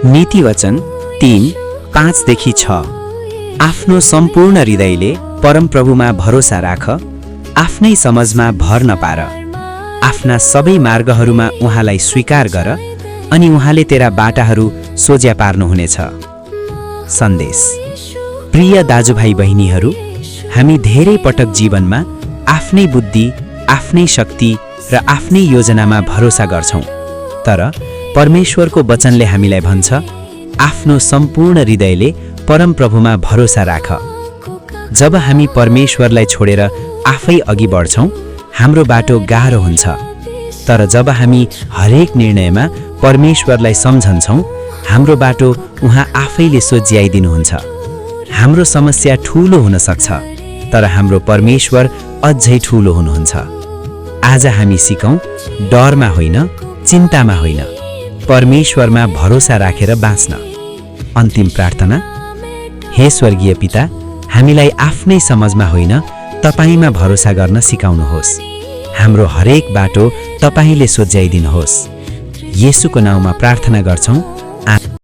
नीतिवचन 3:5-6। आफ्नो सम्पूर्ण हृदयले परमप्रभुमा भरोसा राख, आफ्नै समझमा भर नपार। आफ्ना सबै मार्गहरूमा उहाँलाई स्वीकार गर अनि उहाँले तेरा बाटाहरू सोझ्या पार्नुहुनेछ। सन्देश। प्रिय दाजुभाइ बहिनीहरू, हामी धेरै पटक जीवनमा आफ्नै बुद्धि, आफ्नै शक्ति र आफ्नै योजनामा भरोसा गर्छौं। तर परमेश्वरको वचनले हामीलाई भन्छ, आफ्नो सम्पूर्ण हृदयले परमप्रभुमा भरोसा राख। जब हामी परमेश्वरलाई छोडेर आफै अघि बढ्छौं, हाम्रो बाटो गाह्रो हुन्छ। तर जब हामी हरेक निर्णयमा परमेश्वरलाई सम्झन्छौं, हाम्रो बाटो उहाँ आफैले सोझ्याइदिनुहुन्छ। हाम्रो समस्या ठूलो हुन सक्छ, तर हाम्रो परमेश्वर अझै ठूलो हुनुहुन्छ। आज हामी सिकौं, डरमा होइन, चिन्तामा होइन, परमेश्वरमा भरोसा राखेर बाँच्न। अन्तिम प्रार्थना। हे स्वर्गीय पिता, हामीलाई आफ्नै समझमा होइन, तपाईमा भरोसा गर्न सिकाउनुहोस्। हाम्रो हरेक बाटो तपाईले सोझ्याइदिनुहोस्। येशूको नाउँमा प्रार्थना गर्छौं।